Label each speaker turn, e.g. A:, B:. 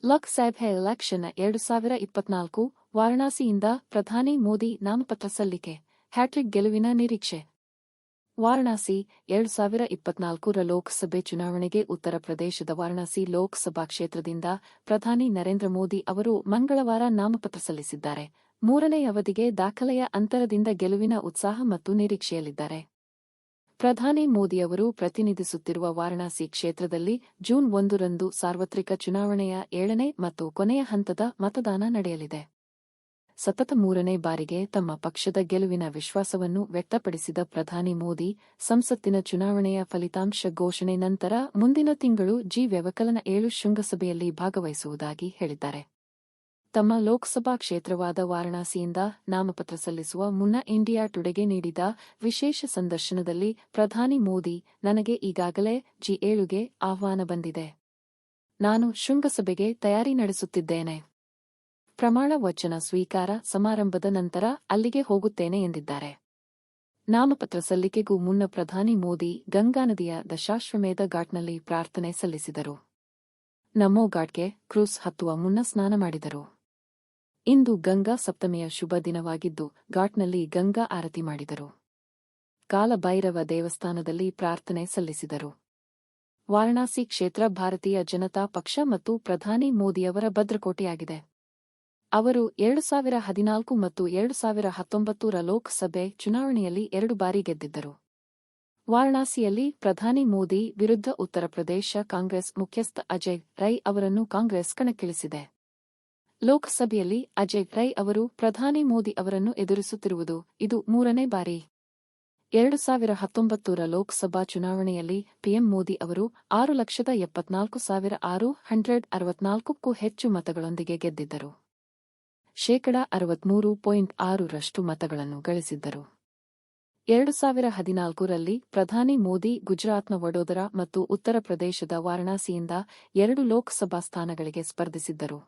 A: ಲೋಕಸಭೆ election 2024 ವಾರಣಾಸಿಯಿಂದ ಪ್ರಧಾನಿ ಮೋದಿ ನಾಮಪತ್ರ ಸಲ್ಲಿಕೆ, ಹ್ಯಾಟ್ರಿಕ್ ಗೆಲುವಿನ ನಿರೀಕ್ಷೆ. ವಾರಣಾಸಿ 2024 ಲೋಕಸಭೆ ಚುನಾವಣೆಗೆ ಉತ್ತರ ಪ್ರದೇಶದ ವಾರಣಾಸಿ ಲೋಕಸಭಾ ಕ್ಷೇತ್ರದಿಂದ ಪ್ರಧಾನಿ ನರೇಂದ್ರ ಮೋದಿ ಅವರು ಮಂಗಳವಾರ ನಾಮಪತ್ರ ಸಲ್ಲಿಸಿದ್ದಾರೆ. ಮೂರನೇ ಅವಧಿಗೆ ದಾಖಲೆಯ ಅಂತರದಿಂದ ಗೆಲುವಿನ ಉತ್ಸಾಹ ಮತ್ತು ನಿರೀಕ್ಷೆಯಲ್ಲಿದ್ದಾರೆ. ಪ್ರಧಾನಿ ಮೋದಿಯವರು ಪ್ರತಿನಿಧಿಸುತ್ತಿರುವ ವಾರಣಾಸಿ ಕ್ಷೇತ್ರದಲ್ಲಿ ಜೂನ್ 1ರಂದು ಸಾರ್ವತ್ರಿಕ ಚುನಾವಣೆಯ 7ನೇ ಮತ್ತು ಕೊನೆಯ ಹಂತದ ಮತದಾನ ನಡೆಯಲಿದೆ. ಸತತ ಮೂರನೇ ಬಾರಿಗೆ ತಮ್ಮ ಪಕ್ಷದ ಗೆಲುವಿನ ವಿಶ್ವಾಸವನ್ನು ವ್ಯಕ್ತಪಡಿಸಿದ ಪ್ರಧಾನಿ ಮೋದಿ, ಸಂಸತ್ತಿನ ಚುನಾವಣೆಯ ಫಲಿತಾಂಶ ಘೋಷಣೆ ನಂತರ ಮುಂದಿನ ತಿಂಗಳು ವ್ಯವಕಲನ 7 ಶೃಂಗಸಭೆಯಲ್ಲಿ ಭಾಗವಹಿಸುವುದಾಗಿ ಹೇಳಿದ್ದಾರೆ. ತಮ್ಮ ಲೋಕಸಭಾ ಕ್ಷೇತ್ರವಾದ ವಾರಣಾಸಿಯಿಂದ ನಾಮಪತ್ರ ಸಲ್ಲಿಸುವ ಮುನ್ನ ಇಂಡಿಯಾ ಟುಡೆಗೆ ನೀಡಿದ ವಿಶೇಷ ಸಂದರ್ಶನದಲ್ಲಿ ಪ್ರಧಾನಿ ಮೋದಿ, ನನಗೆ ಈಗಾಗಲೇ G7ಗೆ ಆಹ್ವಾನ ಬಂದಿದೆ. ನಾನು ಶೃಂಗಸಭೆಗೆ ತಯಾರಿ ನಡೆಸುತ್ತಿದ್ದೇನೆ. ಪ್ರಮಾಣ ವಚನ ಸ್ವೀಕಾರ ಸಮಾರಂಭದ ನಂತರ ಅಲ್ಲಿಗೆ ಹೋಗುತ್ತೇನೆ ಎಂದಿದ್ದಾರೆ. ನಾಮಪತ್ರ ಸಲ್ಲಿಕೆಗೂ ಮುನ್ನ ಪ್ರಧಾನಿ ಮೋದಿ ಗಂಗಾ ನದಿಯ ದಶಾಶ್ವಮೇಧ ಘಾಟ್ನಲ್ಲಿ ಪ್ರಾರ್ಥನೆ ಸಲ್ಲಿಸಿದರು. ನಮೋ ಘಾಟ್ಗೆ ಕ್ರೂಸ್ ಹತ್ತುವ ಮುನ್ನ ಸ್ನಾನ ಮಾಡಿದರು. ಇಂದು ಗಂಗಾ ಸಪ್ತಮಿಯ ಶುಭ ದಿನವಾಗಿದ್ದು ಘಾಟ್ನಲ್ಲಿ ಗಂಗಾ ಆರತಿ ಮಾಡಿದರು. ಕಾಲಭೈರವ ದೇವಸ್ಥಾನದಲ್ಲಿ ಪ್ರಾರ್ಥನೆ ಸಲ್ಲಿಸಿದರು. ವಾರಣಾಸಿ ಕ್ಷೇತ್ರ ಭಾರತೀಯ ಜನತಾ ಪಕ್ಷ ಮತ್ತು ಪ್ರಧಾನಿ ಮೋದಿಯವರ ಭದ್ರಕೋಟೆಯಾಗಿದೆ. ಅವರು 2014 ಮತ್ತು 2019 ಲೋಕಸಭೆ ಚುನಾವಣೆಯಲ್ಲಿ 2 ಬಾರಿ ಗೆದ್ದಿದ್ದರು. ವಾರಣಾಸಿಯಲ್ಲಿ ಪ್ರಧಾನಿ ಮೋದಿ ವಿರುದ್ಧ ಉತ್ತರ ಪ್ರದೇಶ ಕಾಂಗ್ರೆಸ್ ಮುಖ್ಯಸ್ಥ ಅಜಯ್ ರೈ ಅವರನ್ನು ಕಾಂಗ್ರೆಸ್ ಕಣಕ್ಕಿಳಿಸಿದೆ. ಲೋಕಸಭೆಯಲ್ಲಿ ಅಜಯ್ ರೈ ಅವರು ಪ್ರಧಾನಿ ಮೋದಿ ಅವರನ್ನು ಎದುರಿಸುತ್ತಿರುವುದು ಇದು 3ನೇ ಬಾರಿ. 2019 ಲೋಕಸಭಾ ಚುನಾವಣೆಯಲ್ಲಿ ಪಿಎಂ ಮೋದಿ ಅವರು 6,74,664ಕ್ಕೂ ಹೆಚ್ಚು ಮತಗಳೊಂದಿಗೆ ಗೆದ್ದಿದ್ದರು. 63.6% ಮತಗಳನ್ನು ಗಳಿಸಿದ್ದರು. 2014ರಲ್ಲಿ ಪ್ರಧಾನಿ ಮೋದಿ ಗುಜರಾತ್ನ ವಡೋದರ ಮತ್ತು ಉತ್ತರ ಪ್ರದೇಶದ ವಾರಣಾಸಿಯಿಂದ 2 ಲೋಕಸಭಾ ಸ್ಥಾನಗಳಿಗೆ ಸ್ಪರ್ಧಿಸಿದ್ದರು.